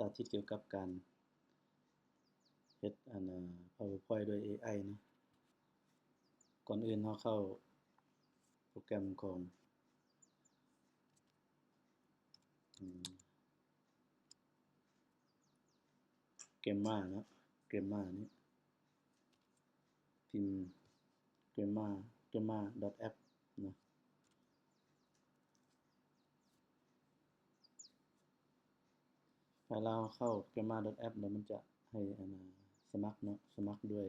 าธิตเกี่ยวกับการเฮ็ดPowerPoint ด้วย AI เนาะก่อนอื่นเราเข้าโปรแกรมของGamma เนาะ Gamma นี้พิมพ์ gamma.app เนาะพอเราเข้า gamma.app แล้วมันจะให้สมัครเนาะสมัครด้วย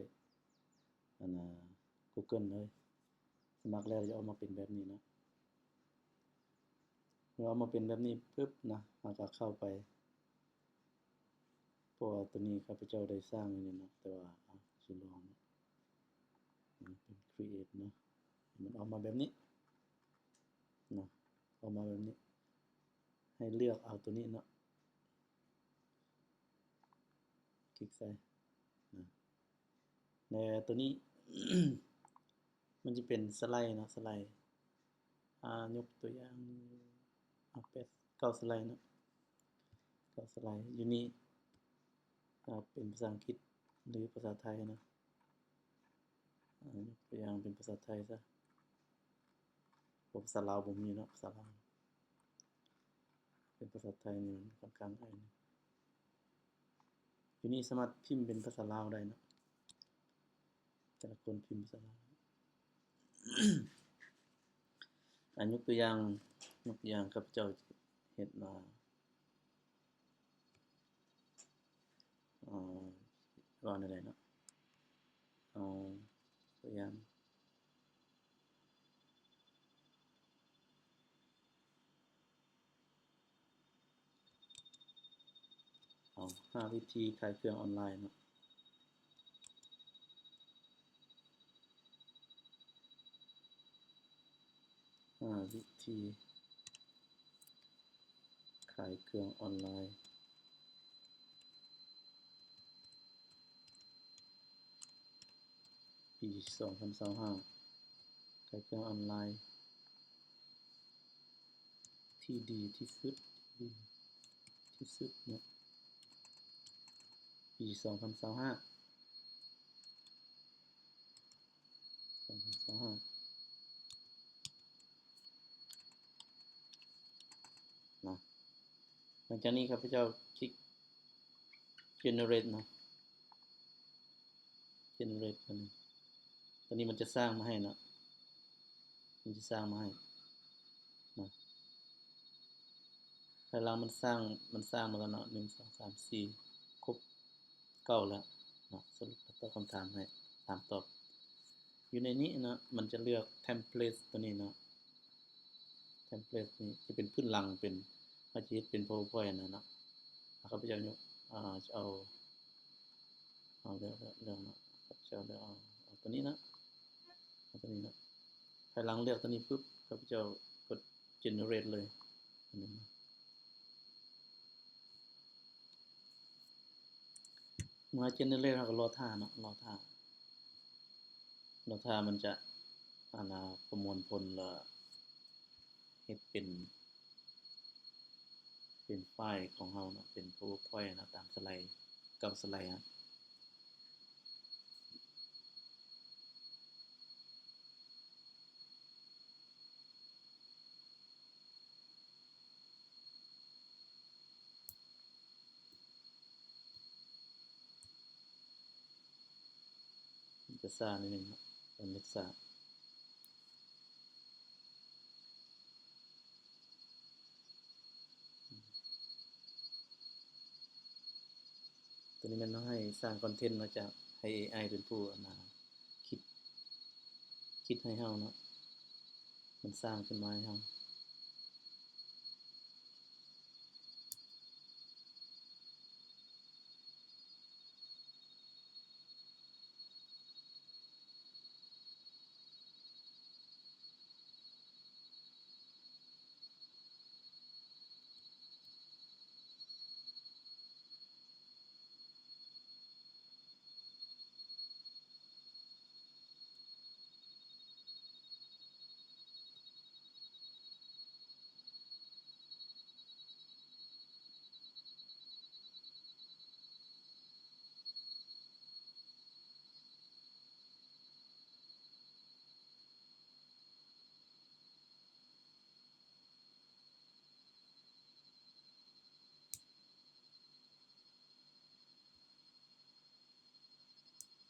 Google เลยสมัครแล้วจะออกมาเป็นแบบนี้เนาะเมื่อออกมาเป็นแบบนี้ปึ๊บนะเราก็เข้าไปเพราะว่าตัวนี้ข้าพเจ้าได้สร้างไว้นี่เนาะแต่ว่าสิลองเป็น create เนาะมันออกมาแบบนี้เนาะออกมาแบบนี้ให้เลือกเอาตัวนี้เนาะคลิกใส่นะในตัวนี้ มันจะเป็นสไลด์เนาะสไลด์ยกตัวอย่าง9สไลด์เนาะ9สไลด์อยู่นี่เป็นภาษาอังกฤษหรือภาษาไทยนะยกตัวอย่างเป็นภาษาไทยซะภาษาลาวบ่มีเนาะภาษาลาวเป็นภาษาไทยนี่ค่อนข้างง่ายอยู่นี่สามารถพิมพ์เป็นภาษาลาวได้เนาะแต่ละคนพิมพ์ภาษาลาวยกตัวอย่างข้าพเจ้าเฮ็ดมาว่าได้เนาะเอาตัวอย่าง5 วิธีขายเครื่องออนไลน์เนาะ5 วิธีขายเครื่องออนไลน์ปี2025ขายเครื่องออนไลน์ที่ดีที่สุดเนาะปี2025นะหลังจากนี้ครับพระเจ้าคลิก generate เนาะ generate ตอนนี้มันจะสร้างมาให้เนาะมันจะสร้างมาให้นะภายหลังมันสร้างมาแล้วเนาะ1 2 3 4ครบ9แล้วเนาะสรุปตอบคำถามให้ถามตอบอยู่ในนี้นะมันจะเลือก template ตัวนี้เนาะ template นี้จะเป็นพื้นหลังเป็นอาจจะเป็น PowerPoint นะเนาะเขาพเจ้ายกจะเอาเรื่องเนาะเขาจะเอาตัวนี้นะเอาตัวนี้นะภายหลังเลือกตัวนี้ปุ๊บเขาจะกด generate เลยเมื่อ generate เราก็รอท่าเนาะรอท่ามันจะประมวลผลแล้วเฮ็ดเป็นไฟล์ของเราเนาะเป็น PowerPoint นะตามสไลด์9สไลด์ฮะจะซ่านิดนึงครับเป็นเล็กซ่าตัวนี้มันต้องให้สร้างคอนเทนต์มาจากให้ AI เป็นผู้คิดให้เฮาเนาะมันสร้างขึ้นมาให้เฮา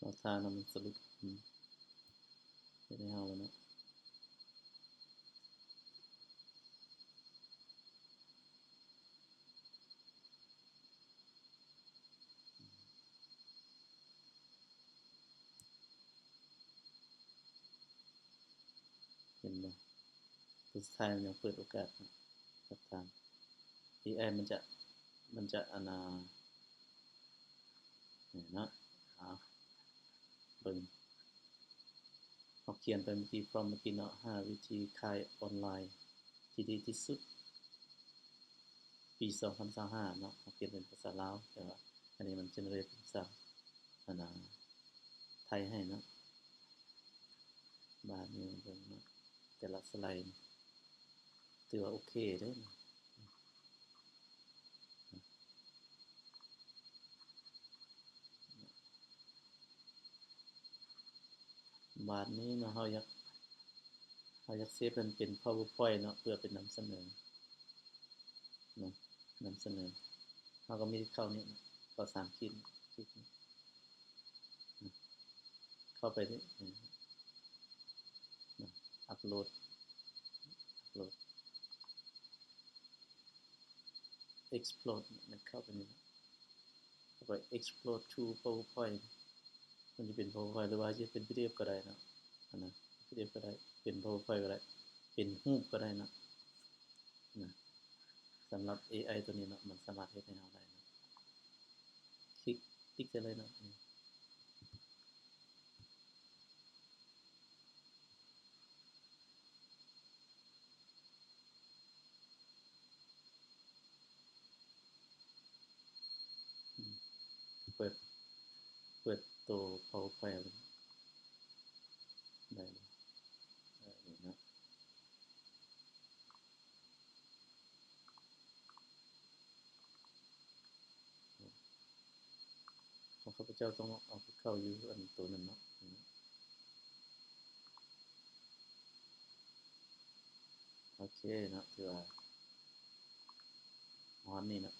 เราทางมันสรุปจะได้เฮาแล้วเนาะเห็นบ่ตัวสุดท้ายมันยังเปิดโอกาสกับทาง AI มันจะนี่เนาะเบิ่งเราเขียนไปเมื่อกี้พร้อมเมื่อกี้เนาะ5วิธีขายออนไลน์ที่ดีที่สุดปี2025เนาะเราเขียนเป็นภาษาลาวแต่ว่าอันนี้มัน generate เป็นภาษาไทยให้เนาะบาดนี้เบิ่งเนาะแต่ละสไลด์ถือว่าโอเคเด้บาดนี้เนาะเฮาอยากเซฟมันเป็น PowerPoint เนาะเพื่อเป็นนำเสนอเนาะนำเสนอเฮาก็มีเข้านี่เข้า3ขีดคลิกเข้าไปนี่อัปโหลด explode มันเข้าไปนี่เข้าไป explode to PowerPoint มันจะเป็น PowerPoint หรือว่าจะเป็น PDF ก็ได้เนาะนะ PDF ก็ได้เป็น PowerPoint ก็ได้เป็นรูปก็ได้นะสำหรับ AI ตัวนี้เนาะมันสามารถเฮ็ดให้เราได้นะคลิกติ๊กได้เลยเนาะเปิดเปิดตัว PowerPoint ได้เลยนี่นะของข้าพเจ้าต้องเอาไปเข้าอยู่อันตัวนั้นเนาะโอเคเนาะถือว่าฮอนนี่เนาะ